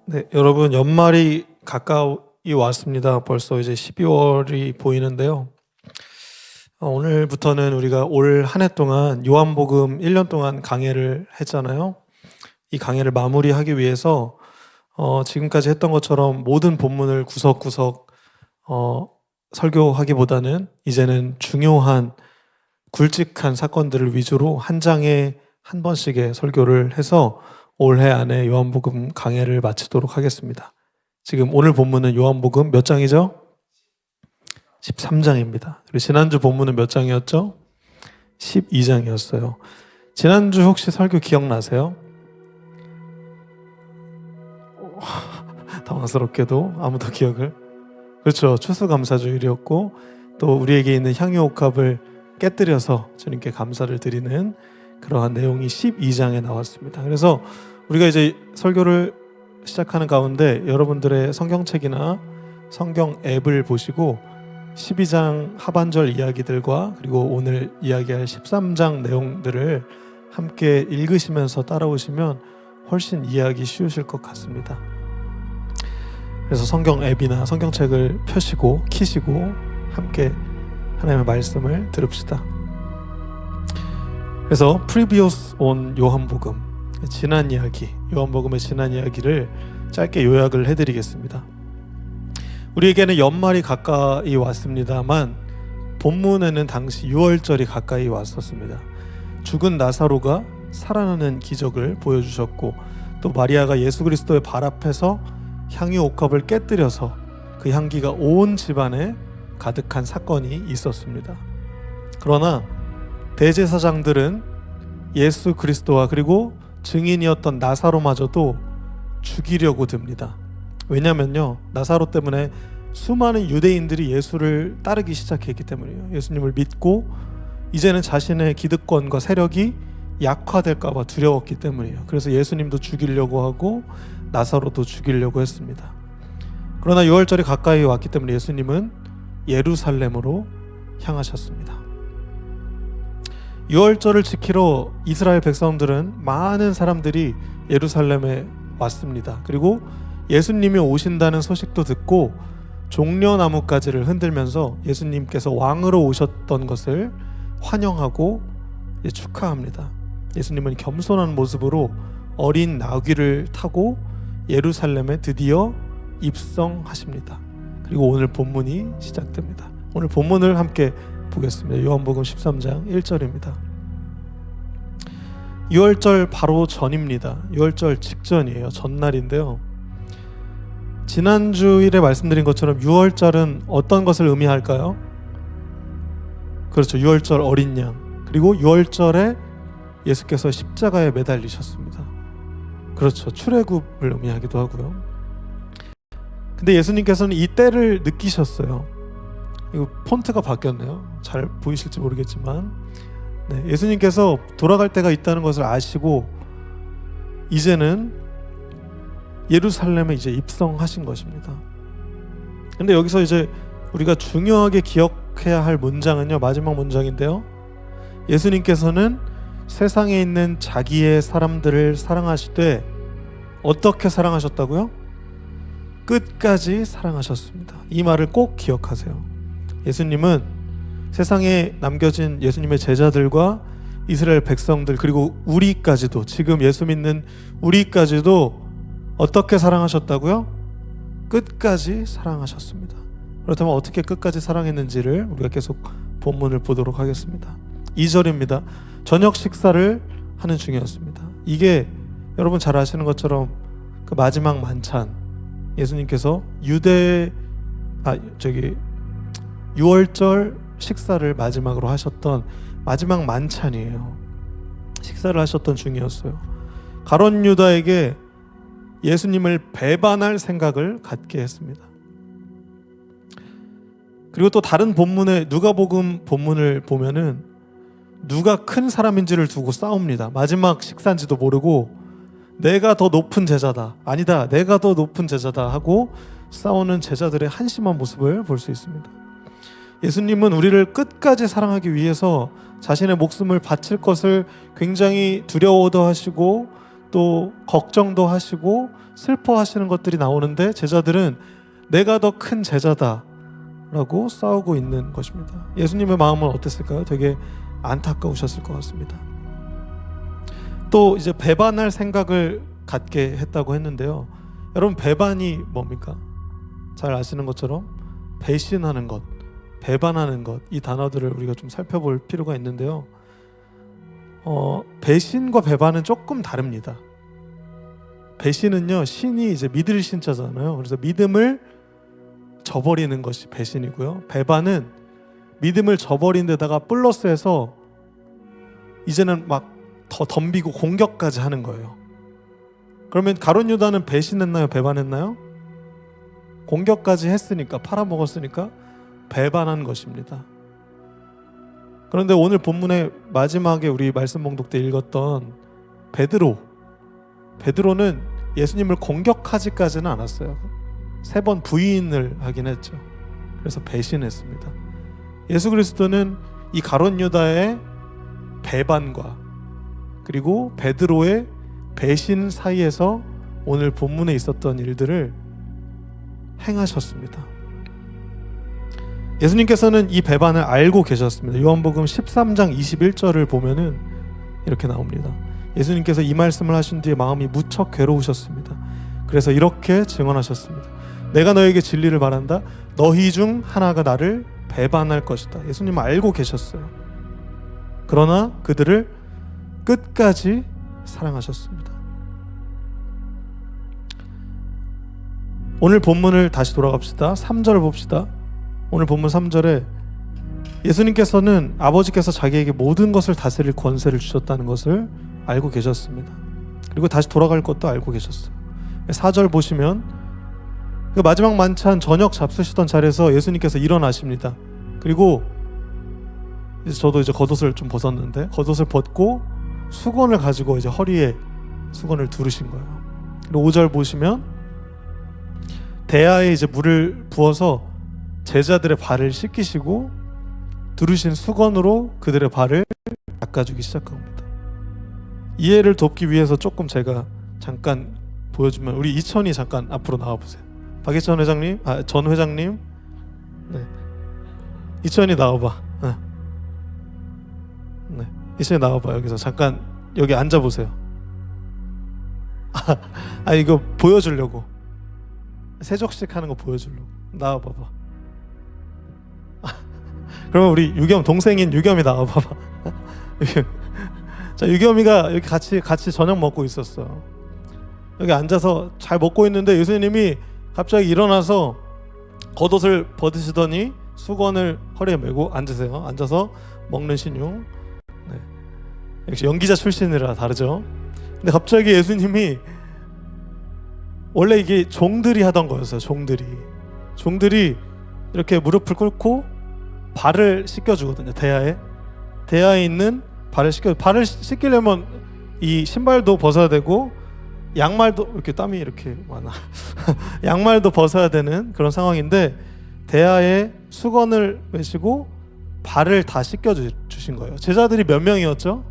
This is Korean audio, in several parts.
네, 여러분 연말이 가까이 왔습니다. 벌써 이제 12월이 보이는데요. 오늘부터는 우리가 올 한 해 동안 요한복음 1년 동안 강해를 했잖아요. 이 강해를 마무리하기 위해서 지금까지 했던 것처럼 모든 본문을 구석구석 설교하기보다는 이제는 중요한 굵직한 사건들을 위주로 한 장에 한 번씩의 설교를 해서 올해 안에 요한복음 강해를 마치도록 하겠습니다. 지금 오늘 본문은 요한복음 몇 장이죠? 13장입니다. 그리고 지난주 본문은 몇 장이었죠? 12장이었어요. 지난주 혹시 설교 기억나세요? 당황스럽게도 아무도 기억을. 그렇죠. 추수감사주일이었고 또 우리에게 있는 향유옥합을 깨뜨려서 주님께 감사를 드리는 그러한 내용이 12장에 나왔습니다. 그래서 우리가 이제 설교를 시작하는 가운데 여러분들의 성경책이나 성경 앱을 보시고 12장 하반절 이야기들과 그리고 오늘 이야기할 13장 내용들을 함께 읽으시면서 따라오시면 훨씬 이해하기 쉬우실 것 같습니다. 그래서 성경 앱이나 성경책을 펴시고 키시고 함께 하나님의 말씀을 들읍시다. 그래서 Previous on 요한복음, 지난 이야기, 요한복음의 지난 이야기를 짧게 요약을 해드리겠습니다. 우리에게는 연말이 가까이 왔습니다만 본문에는 당시 6월절이 가까이 왔었습니다. 죽은 나사로가 살아나는 기적을 보여주셨고 또 마리아가 예수 그리스도의 발 앞에서 향유 옥합을 깨뜨려서 그 향기가 온 집안에 가득한 사건이 있었습니다. 그러나 대제사장들은 예수 그리스도와 그리고 증인이었던 나사로마저도 죽이려고 듭니다. 왜냐면요, 나사로 때문에 수많은 유대인들이 예수를 따르기 시작했기 때문이에요. 예수님을 믿고 이제는 자신의 기득권과 세력이 약화될까 봐 두려웠기 때문이에요. 그래서 예수님도 죽이려고 하고 나사로도 죽이려고 했습니다. 그러나 6월절이 가까이 왔기 때문에 예수님은 예루살렘으로 향하셨습니다. 6월절을 지키러 이스라엘 백성들은 많은 사람들이 예루살렘에 왔습니다. 그리고 예수님이 오신다는 소식도 듣고 종려나무가지를 흔들면서 예수님께서 왕으로 오셨던 것을 환영하고 축하합니다. 예수님은 겸손한 모습으로 어린 나귀를 타고 예루살렘에 드디어 입성하십니다. 그리고 오늘 본문이 시작됩니다. 오늘 본문을 함께 보겠습니다. 요한복음 13장 1절입니다. 6월절 바로 전입니다. 6월절 직전이에요. 전날인데요. 지난주일에 말씀드린 것처럼 6월절은 어떤 것을 의미할까요? 그렇죠. 6월절 어린 양. 그리고 6월절에 예수께서 십자가에 매달리셨습니다. 그렇죠. 출애굽을 의미하기도 하고요. 근데 예수님께서는 이 때를 느끼셨어요. 이거 폰트가 바뀌었네요. 잘 보이실지 모르겠지만 예수님께서 돌아갈 때가 있다는 것을 아시고 이제는 예루살렘에 이제 입성하신 것입니다. 근데 여기서 이제 우리가 중요하게 기억해야 할 문장은요, 마지막 문장인데요, 예수님께서는 세상에 있는 자기의 사람들을 사랑하시되 어떻게 사랑하셨다고요? 끝까지 사랑하셨습니다. 이 말을 꼭 기억하세요. 예수님은 세상에 남겨진 예수님의 제자들과 이스라엘 백성들 그리고 우리까지도, 지금 예수 믿는 우리까지도 어떻게 사랑하셨다고요? 끝까지 사랑하셨습니다. 그렇다면 어떻게 끝까지 사랑했는지를 우리가 계속 본문을 보도록 하겠습니다. 2절입니다. 저녁 식사를 하는 중이었습니다. 이게 여러분 잘 아시는 것처럼 그 마지막 만찬, 예수님께서 6월절 식사를 마지막으로 하셨던 마지막 만찬이에요. 식사를 하셨던 중이었어요. 가룟 유다에게 예수님을 배반할 생각을 갖게 했습니다. 그리고 또 다른 본문에 누가복음 본문을 보면은 누가 큰 사람인지를 두고 싸웁니다. 마지막 식사인지도 모르고 내가 더 높은 제자다, 아니다 내가 더 높은 제자다 하고 싸우는 제자들의 한심한 모습을 볼 수 있습니다. 예수님은 우리를 끝까지 사랑하기 위해서 자신의 목숨을 바칠 것을 굉장히 두려워도 하시고 또 걱정도 하시고 슬퍼하시는 것들이 나오는데 제자들은 내가 더 큰 제자다 라고 싸우고 있는 것입니다. 예수님의 마음은 어땠을까요? 되게 안타까우셨을 것 같습니다. 또 이제 배반할 생각을 갖게 했다고 했는데요. 여러분, 배반이 뭡니까? 잘 아시는 것처럼 배신하는 것, 배반하는 것, 이 단어들을 우리가 좀 살펴볼 필요가 있는데요. 배신과 배반은 조금 다릅니다. 배신은요, 신이 이제 믿을 신자잖아요. 그래서 믿음을 저버리는 것이 배신이고요. 배반은 믿음을 저버린 데다가 플러스해서 이제는 막 더 덤비고 공격까지 하는 거예요. 그러면 가룟 유다는 배신했나요? 배반했나요? 공격까지 했으니까, 팔아먹었으니까 배반한 것입니다. 그런데 오늘 본문의 마지막에 우리 말씀 봉독 때 읽었던 베드로는 예수님을 공격하지까지는 않았어요. 3번 부인을 하긴 했죠. 그래서 배신했습니다. 예수 그리스도는 이 가룟 유다의 배반과 그리고 베드로의 배신 사이에서 오늘 본문에 있었던 일들을 행하셨습니다. 예수님께서는 이 배반을 알고 계셨습니다. 요한복음 13장 21절을 보면은 이렇게 나옵니다. 예수님께서 이 말씀을 하신 뒤에 마음이 무척 괴로우셨습니다. 그래서 이렇게 증언하셨습니다. 내가 너에게 진리를 말한다. 너희 중 하나가 나를 배반할 것이다. 예수님은 알고 계셨어요. 그러나 그들을 끝까지 사랑하셨습니다. 오늘 본문을 다시 돌아갑시다. 3절 봅시다. 오늘 본문 3절에 예수님께서는 아버지께서 자기에게 모든 것을 다스릴 권세를 주셨다는 것을 알고 계셨습니다. 그리고 다시 돌아갈 것도 알고 계셨어요. 4절 보시면 그 마지막 만찬 저녁 잡수시던 자리에서 예수님께서 일어나십니다. 그리고 저도 이제 겉옷을 좀 벗었는데 겉옷을 벗고 수건을 가지고 이제 허리에 수건을 두르신 거예요. 그리고 5절 보시면 대야에 이제 물을 부어서 제자들의 발을 씻기시고 두르신 수건으로 그들의 발을 닦아주기 시작합니다. 이해를 돕기 위해서 조금 제가 잠깐 보여주면 우리 이천이 잠깐 앞으로 나와보세요. 박예천 회장님, 전 회장님, 네. 이천이 나와봐. 네. 이천이 나와봐. 여기서 잠깐 여기 앉아보세요. 이거 보여주려고 세족식 하는 거 보여주려고 나와봐봐. 그러면 우리 유겸 동생인 유겸이 나와봐봐. 자, 유겸이가 여기 같이 저녁 먹고 있었어. 여기 앉아서 잘 먹고 있는데 예수님이 갑자기 일어나서 겉옷을 벗으시더니 수건을 허리에 메고 앉으세요. 앉아서 먹는 신용. 네. 역시 연기자 출신이라 다르죠. 근데 갑자기 예수님이 원래 이게 종들이 하던 거였어요. 종들이 이렇게 무릎을 꿇고 발을 씻겨주거든요. 대야에 있는 발을 씻기려면 이 신발도 벗어야 되고 양말도 이렇게 땀이 이렇게 많아. 양말도 벗어야 되는 그런 상황인데 대야에 수건을 메시고 발을 다 씻겨주신 거예요. 제자들이 몇 명이었죠?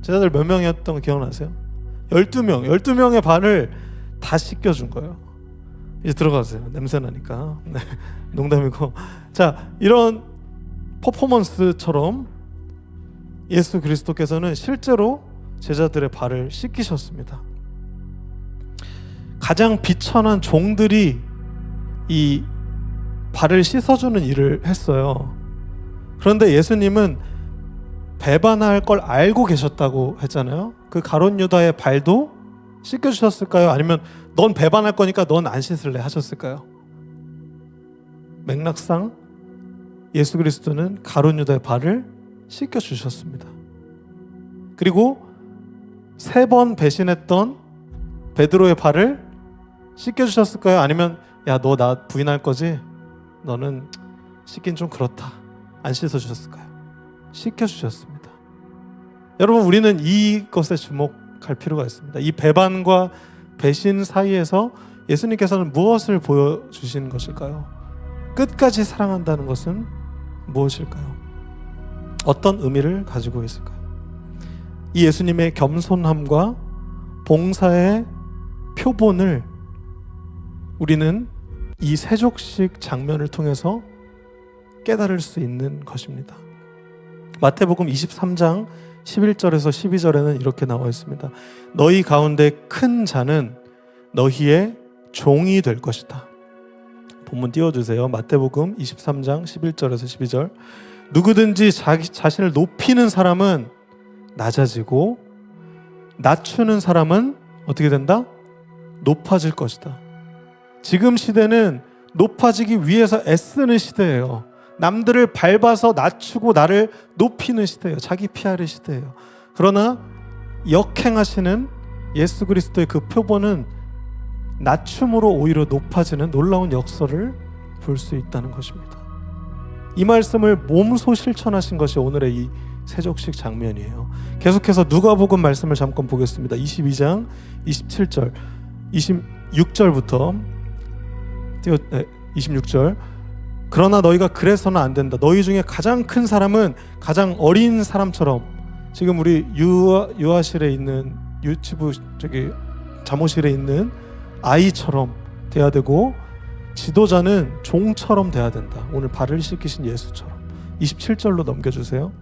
제자들 몇 명이었던 거 기억나세요? 12명의 발을 다 씻겨준 거예요. 이제 들어가세요. 냄새 나니까. 네, 농담이고. 자, 이런 퍼포먼스처럼 예수 그리스도께서는 실제로 제자들의 발을 씻기셨습니다. 가장 비천한 종들이 이 발을 씻어주는 일을 했어요. 그런데 예수님은 배반할 걸 알고 계셨다고 했잖아요. 그 가룟 유다의 발도 씻겨주셨을까요? 아니면 넌 배반할 거니까 넌 안 씻을래 하셨을까요? 맥락상 예수 그리스도는 가룟 유다의 발을 씻겨주셨습니다. 그리고 3번 배신했던 베드로의 발을 씻겨주셨을까요? 아니면 야, 너 나 부인할 거지? 너는 씻긴 좀 그렇다. 안 씻어주셨을까요? 씻겨주셨습니다. 여러분, 우리는 이것에 주목할 필요가 있습니다. 이 배반과 배신 사이에서 예수님께서는 무엇을 보여주신 것일까요? 끝까지 사랑한다는 것은 무엇일까요? 어떤 의미를 가지고 있을까요? 이 예수님의 겸손함과 봉사의 표본을 우리는 이 세족식 장면을 통해서 깨달을 수 있는 것입니다. 마태복음 23장 11절에서 12절에는 이렇게 나와 있습니다. 너희 가운데 큰 자는 너희의 종이 될 것이다. 본문 띄워주세요. 마태복음 23장 11절에서 12절. 누구든지 자기 자신을 높이는 사람은 낮아지고 낮추는 사람은 어떻게 된다? 높아질 것이다. 지금 시대는 높아지기 위해서 애쓰는 시대예요. 남들을 밟아서 낮추고 나를 높이는 시대예요. 자기 PR의 시대예요. 그러나 역행하시는 예수 그리스도의 그 표본은 낮춤으로 오히려 높아지는 놀라운 역사를 볼 수 있다는 것입니다. 이 말씀을 몸소 실천하신 것이 오늘의 이 세족식 장면이에요. 계속해서 누가복음 말씀을 잠깐 보겠습니다. 22장 27절 26절부터 26절. 그러나 너희가 그래서는 안 된다. 너희 중에 가장 큰 사람은 가장 어린 사람처럼, 지금 우리 유아실에 있는 유치부 잠옷실에 있는 아이처럼 돼야 되고, 지도자는 종처럼 돼야 된다. 오늘 발을 씻기신 예수처럼. 27절로 넘겨주세요.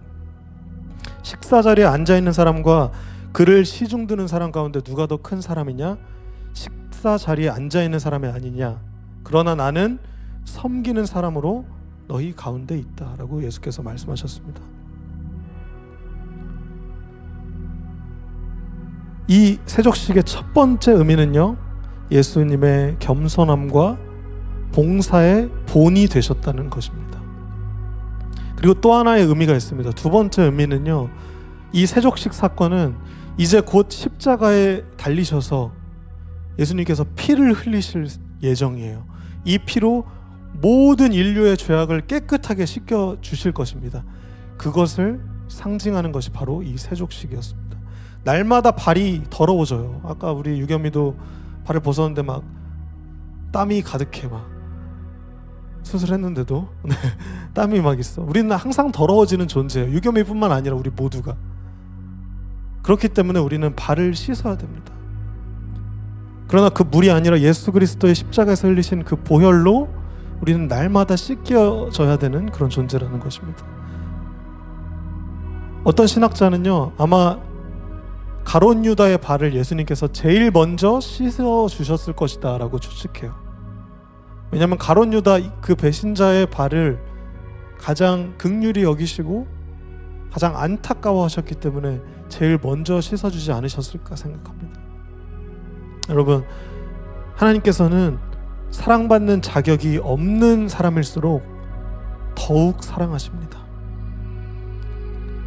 식사 자리에 앉아 있는 사람과 그를 시중 드는 사람 가운데 누가 더 큰 사람이냐? 식사 자리에 앉아 있는 사람이 아니냐? 그러나 나는 섬기는 사람으로 너희 가운데 있다라고 예수께서 말씀하셨습니다. 이 세족식의 첫 번째 의미는요, 예수님의 겸손함과 봉사의 본이 되셨다는 것입니다. 그리고 또 하나의 의미가 있습니다. 두 번째 의미는요, 이 세족식 사건은 이제 곧 십자가에 달리셔서 예수님께서 피를 흘리실 예정이에요. 이 피로 모든 인류의 죄악을 깨끗하게 씻겨 주실 것입니다. 그것을 상징하는 것이 바로 이 세족식이었습니다. 날마다 발이 더러워져요. 아까 우리 유겸이도 발을 벗었는데 막 땀이 가득해. 막 수술했는데도 땀이 막 있어. 우리는 항상 더러워지는 존재예요. 유겸이뿐만 아니라 우리 모두가. 그렇기 때문에 우리는 발을 씻어야 됩니다. 그러나 그 물이 아니라 예수 그리스도의 십자가에서 흘리신 그 보혈로 우리는 날마다 씻겨져야 되는 그런 존재라는 것입니다. 어떤 신학자는요, 아마 가롯 유다의 발을 예수님께서 제일 먼저 씻어 주셨을 것이다 라고 추측해요. 왜냐하면 가롯 유다 그 배신자의 발을 가장 긍휼히 여기시고 가장 안타까워 하셨기 때문에 제일 먼저 씻어주지 않으셨을까 생각합니다. 여러분, 하나님께서는 사랑받는 자격이 없는 사람일수록 더욱 사랑하십니다.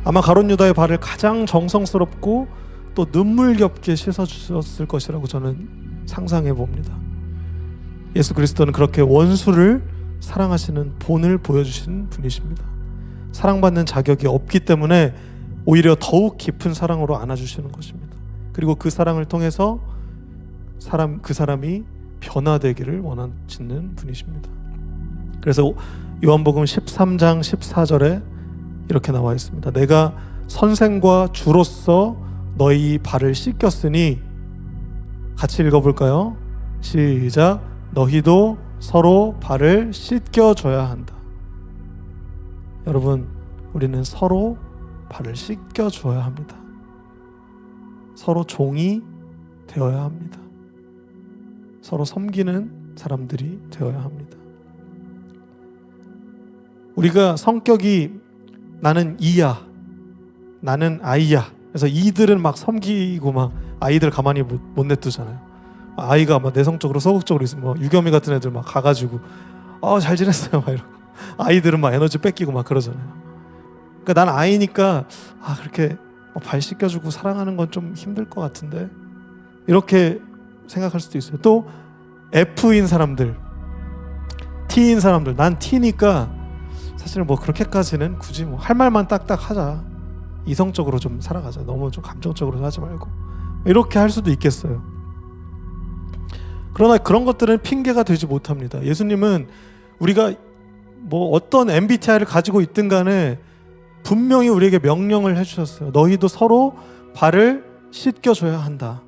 아마 가롯 유다의 발을 가장 정성스럽고 또 눈물겹게 씻어주셨을 것이라고 저는 상상해 봅니다. 예수 그리스도는 그렇게 원수를 사랑하시는 본을 보여주신 분이십니다. 사랑받는 자격이 없기 때문에 오히려 더욱 깊은 사랑으로 안아주시는 것입니다. 그리고 그 사랑을 통해서 그 사람이 변화되기를 원하시는 분이십니다. 그래서 요한복음 13장 14절에 이렇게 나와 있습니다. 내가 선생과 주로서 너희 발을 씻겼으니, 같이 읽어볼까요? 시작. 너희도 서로 발을 씻겨줘야 한다. 여러분, 우리는 서로 발을 씻겨줘야 합니다. 서로 종이 되어야 합니다. 서로 섬기는 사람들이 되어야 합니다. 우리가 성격이 나는 이야, 나는 아이야, 그래서 이들은 막 섬기고 막 아이들 가만히 못 냅두잖아요. 아이가 막 내성적으로 소극적으로 있으면 뭐 유겸이 같은 애들 막 가가지고 잘 지냈어요 막 이러고, 아이들은 막 에너지 뺏기고 막 그러잖아요. 그러니까 난 아이니까 그렇게 발 씻겨주고 사랑하는 건 좀 힘들 것 같은데, 이렇게 생각할 수도 있어요. 또 F인 사람들, T인 사람들, 난 T니까 사실 뭐 그렇게까지는 굳이 뭐 할 말만 딱딱 하자, 이성적으로 좀 살아가자, 너무 좀 감정적으로 하지 말고, 이렇게 할 수도 있겠어요. 그러나 그런 것들은 핑계가 되지 못합니다. 예수님은 우리가 뭐 어떤 MBTI를 가지고 있든 간에 분명히 우리에게 명령을 해주셨어요. 너희도 서로 발을 씻겨줘야 한다.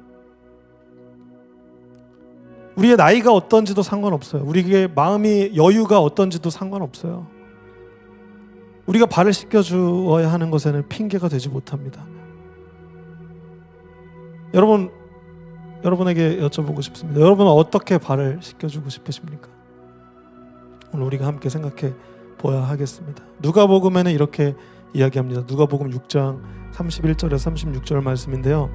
우리의 나이가 어떤지도 상관없어요. 우리의 마음이 여유가 어떤지도 상관없어요. 우리가 발을 씻겨주어야 하는 것에는 핑계가 되지 못합니다. 여러분에게 여쭤보고 싶습니다. 여러분은 어떻게 발을 씻겨주고 싶으십니까? 오늘 우리가 함께 생각해 보아야 하겠습니다. 누가복음에는 이렇게 이야기합니다. 누가복음 6장 31절에서 36절 말씀인데요.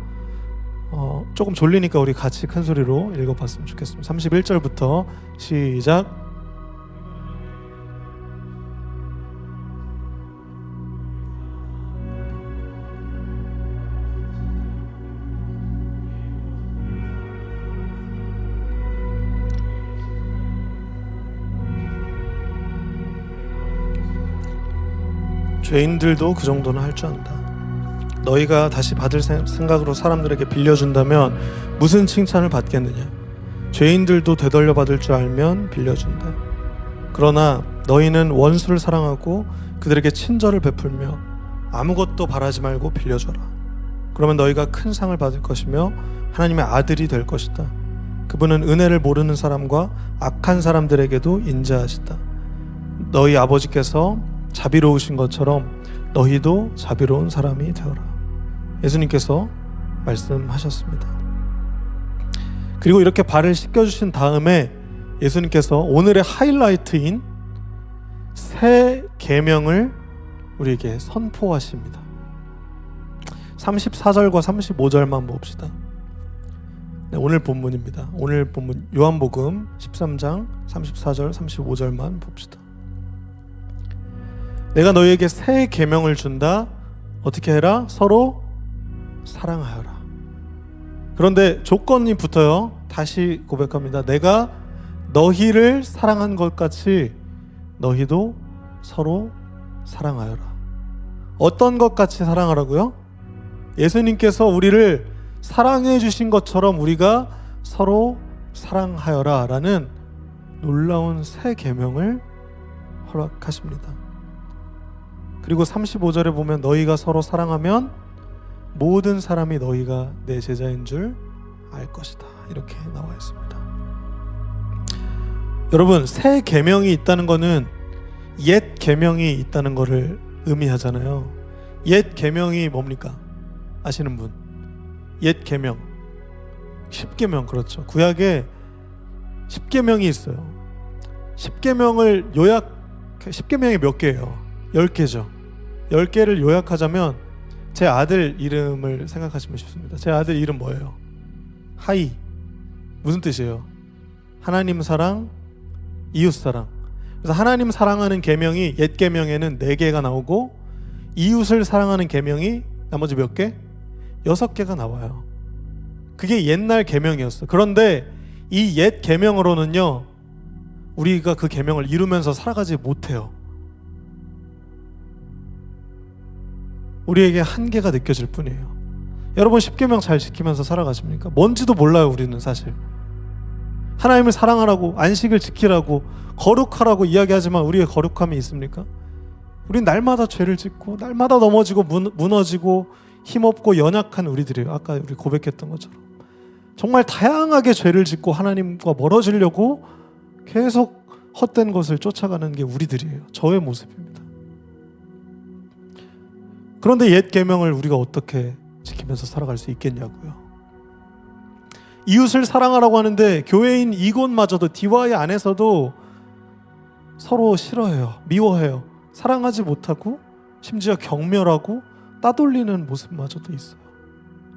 조금 졸리니까 우리 같이 큰 소리로 읽어봤으면 좋겠습니다. 31절부터 시작. 죄인들도 그 정도는 할 줄 안다. 너희가 다시 받을 생각으로 사람들에게 빌려준다면 무슨 칭찬을 받겠느냐? 죄인들도 되돌려 받을 줄 알면 빌려준다. 그러나 너희는 원수를 사랑하고 그들에게 친절을 베풀며 아무것도 바라지 말고 빌려줘라. 그러면 너희가 큰 상을 받을 것이며 하나님의 아들이 될 것이다. 그분은 은혜를 모르는 사람과 악한 사람들에게도 인자하시다. 너희 아버지께서 자비로우신 것처럼 너희도 자비로운 사람이 되어라. 예수님께서 말씀하셨습니다. 그리고 이렇게 발을 씻겨주신 다음에 예수님께서 오늘의 하이라이트인 새 계명을 우리에게 선포하십니다. 34절과 35절만 봅시다. 네, 오늘 본문입니다. 오늘 본문 요한복음 13장 34절 35절만 봅시다. 내가 너희에게 새 계명을 준다. 어떻게 해라? 서로 사랑하여라. 그런데 조건이 붙어요. 다시 고백합니다. 내가 너희를 사랑한 것 같이 너희도 서로 사랑하여라. 어떤 것 같이 사랑하라고요? 예수님께서 우리를 사랑해 주신 것처럼 우리가 서로 사랑하여라 라는 놀라운 새 계명을 허락하십니다. 그리고 35절에 보면 너희가 서로 사랑하면 모든 사람이 너희가 내 제자인 줄 알 것이다. 이렇게 나와 있습니다. 여러분, 새 계명이 있다는 것은 옛 계명이 있다는 것을 의미하잖아요. 옛 계명이 뭡니까? 아시는 분? 옛 계명 10계명, 그렇죠. 구약에 10계명이 있어요. 10계명을 10계명이 몇 개예요? 10개죠. 10개를 요약하자면 제 아들 이름을 생각하시면 쉽습니다. 제 아들 이름 뭐예요? 하이. 무슨 뜻이에요? 하나님 사랑, 이웃 사랑. 그래서 하나님 사랑하는 계명이 옛 계명에는 4개가 나오고 이웃을 사랑하는 계명이 나머지 몇 개? 6개가 나와요. 그게 옛날 계명이었어. 그런데 이 옛 계명으로는요, 우리가 그 계명을 이루면서 살아가지 못해요. 우리에게 한계가 느껴질 뿐이에요. 여러분 10계명 잘 지키면서 살아가십니까? 뭔지도 몰라요. 우리는 사실 하나님을 사랑하라고, 안식을 지키라고, 거룩하라고 이야기하지만 우리의 거룩함이 있습니까? 우린 날마다 죄를 짓고 날마다 넘어지고 무너지고 힘없고 연약한 우리들이에요. 아까 우리 고백했던 것처럼 정말 다양하게 죄를 짓고 하나님과 멀어지려고 계속 헛된 것을 쫓아가는 게 우리들이에요. 저의 모습입니다. 그런데 옛 계명을 우리가 어떻게 지키면서 살아갈 수 있겠냐고요. 이웃을 사랑하라고 하는데 교회인 이곳마저도, DY 안에서도 서로 싫어해요. 미워해요. 사랑하지 못하고 심지어 경멸하고 따돌리는 모습마저도 있어요.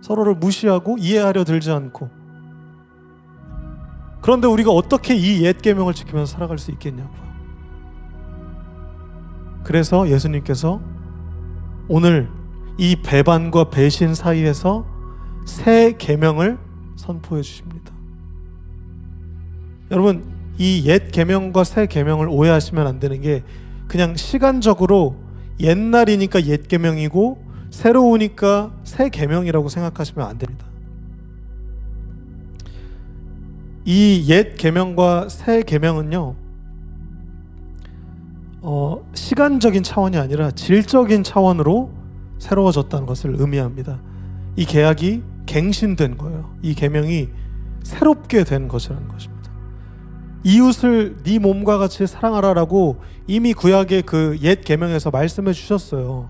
서로를 무시하고 이해하려 들지 않고. 그런데 우리가 어떻게 이 옛 계명을 지키면서 살아갈 수 있겠냐고요. 그래서 예수님께서 오늘 이 배반과 배신 사이에서 새 계명을 선포해 주십니다. 여러분, 이 옛 계명과 새 계명을 오해하시면 안 되는 게, 그냥 시간적으로 옛날이니까 옛 계명이고 새로우니까 새 계명이라고 생각하시면 안 됩니다. 이 옛 계명과 새 계명은요, 시간적인 차원이 아니라 질적인 차원으로 새로워졌다는 것을 의미합니다. 이 계약이 갱신된 거예요. 이 계명이 새롭게 된 것이라는 것입니다. 이웃을 네 몸과 같이 사랑하라라고 이미 구약의 그 옛 계명에서 말씀해 주셨어요.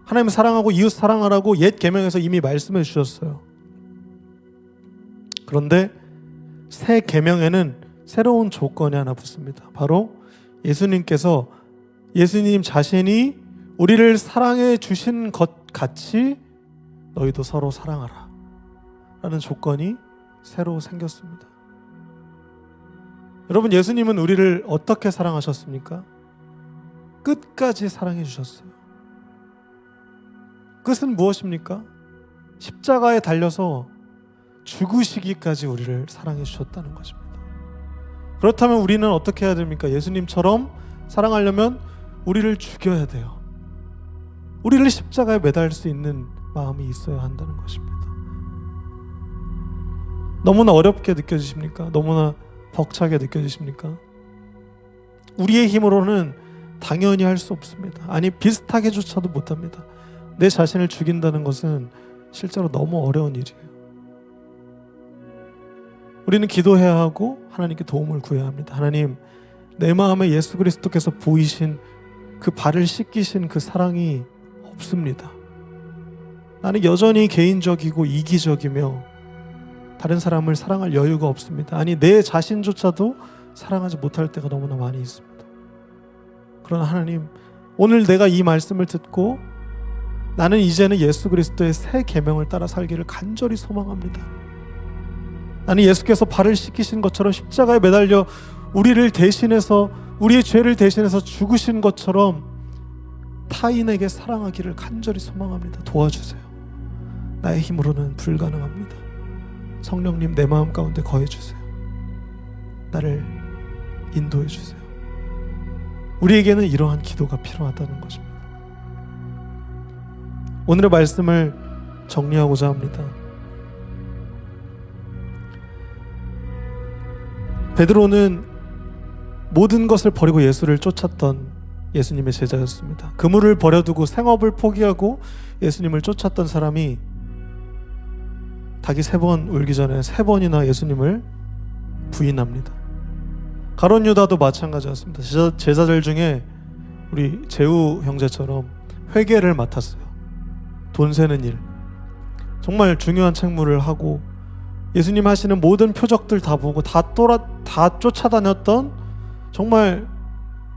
하나님 사랑하고 이웃 사랑하라고 옛 계명에서 이미 말씀해 주셨어요. 그런데 새 계명에는 새로운 조건이 하나 붙습니다. 바로 예수님 자신이 우리를 사랑해 주신 것 같이 너희도 서로 사랑하라 라는 조건이 새로 생겼습니다. 여러분, 예수님은 우리를 어떻게 사랑하셨습니까? 끝까지 사랑해 주셨어요. 끝은 무엇입니까? 십자가에 달려서 죽으시기까지 우리를 사랑해 주셨다는 것입니다. 그렇다면 우리는 어떻게 해야 됩니까? 예수님처럼 사랑하려면 우리를 죽여야 돼요. 우리를 십자가에 매달 수 있는 마음이 있어야 한다는 것입니다. 너무나 어렵게 느껴지십니까? 너무나 벅차게 느껴지십니까? 우리의 힘으로는 당연히 할 수 없습니다. 아니, 비슷하게조차도 못합니다. 내 자신을 죽인다는 것은 실제로 너무 어려운 일이에요. 우리는 기도해야 하고 하나님께 도움을 구해야 합니다. 하나님, 내 마음에 예수 그리스도께서 보이신 그 발을 씻기신 그 사랑이 없습니다. 나는 여전히 개인적이고 이기적이며 다른 사람을 사랑할 여유가 없습니다. 아니, 내 자신조차도 사랑하지 못할 때가 너무나 많이 있습니다. 그러나 하나님, 오늘 내가 이 말씀을 듣고 나는 이제는 예수 그리스도의 새 계명을 따라 살기를 간절히 소망합니다. 나는 예수께서 발을 씻기신 것처럼 십자가에 매달려 우리를 대신해서, 우리의 죄를 대신해서 죽으신 것처럼 타인에게 사랑하기를 간절히 소망합니다. 도와주세요. 나의 힘으로는 불가능합니다. 성령님, 내 마음 가운데 거해주세요. 나를 인도해주세요. 우리에게는 이러한 기도가 필요하다는 것입니다. 오늘의 말씀을 정리하고자 합니다. 베드로는 모든 것을 버리고 예수를 쫓았던 예수님의 제자였습니다. 그물을 버려두고 생업을 포기하고 예수님을 쫓았던 사람이 닭이 3번 울기 전에 3번이나 예수님을 부인합니다. 가룟 유다도 마찬가지였습니다. 제자들 중에 우리 제우 형제처럼 회계를 맡았어요. 돈 세는 일, 정말 중요한 책무를 하고 예수님 하시는 모든 표적들 다 보고 다 쫓아다녔던 정말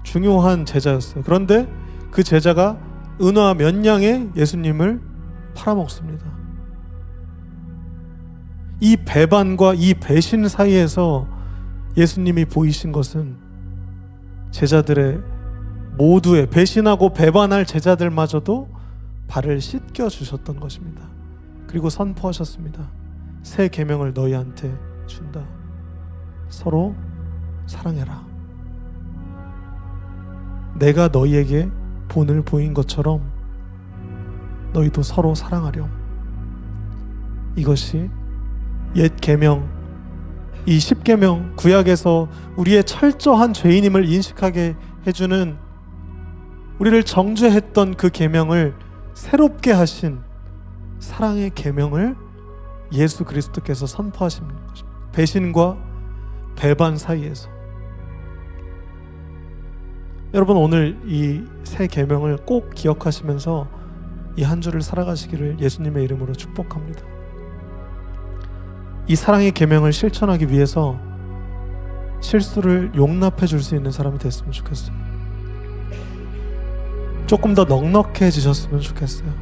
중요한 제자였어요. 그런데 그 제자가 은화 몇 냥에 예수님을 팔아먹습니다. 이 배반과 이 배신 사이에서 예수님이 보이신 것은 제자들의 모두의, 배신하고 배반할 제자들마저도 발을 씻겨 주셨던 것입니다. 그리고 선포하셨습니다. 새 계명을 너희한테 준다. 서로 사랑해라. 내가 너희에게 본을 보인 것처럼 너희도 서로 사랑하렴. 이것이 옛 계명, 이 10계명, 구약에서 우리의 철저한 죄인임을 인식하게 해주는, 우리를 정죄했던 그 계명을 새롭게 하신 사랑의 계명을 예수 그리스도께서 선포하신 것입니다. 배신과 배반 사이에서. 여러분, 오늘 이 새 계명을 꼭 기억하시면서 이 한 주를 살아가시기를 예수님의 이름으로 축복합니다. 이 사랑의 계명을 실천하기 위해서 실수를 용납해 줄 수 있는 사람이 됐으면 좋겠어요. 조금 더 넉넉해지셨으면 좋겠어요.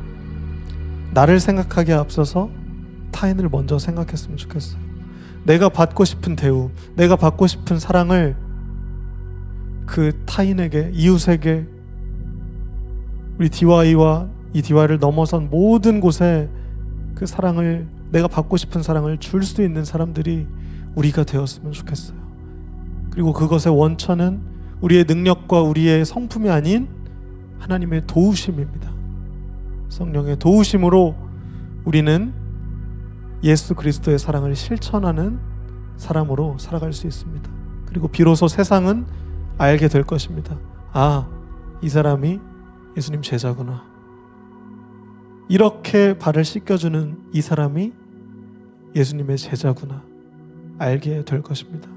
나를 생각하기에 앞서서 타인을 먼저 생각했으면 좋겠어요. 내가 받고 싶은 대우, 내가 받고 싶은 사랑을 그 타인에게, 이웃에게, 우리 DY와 이 DY를 넘어선 모든 곳에 그 사랑을, 내가 받고 싶은 사랑을 줄 수 있는 사람들이 우리가 되었으면 좋겠어요. 그리고 그것의 원천은 우리의 능력과 우리의 성품이 아닌 하나님의 도우심입니다. 성령의 도우심으로 우리는 예수 그리스도의 사랑을 실천하는 사람으로 살아갈 수 있습니다. 그리고 비로소 세상은 알게 될 것입니다. 아, 이 사람이 예수님 제자구나. 이렇게 발을 씻겨주는 이 사람이 예수님의 제자구나 알게 될 것입니다.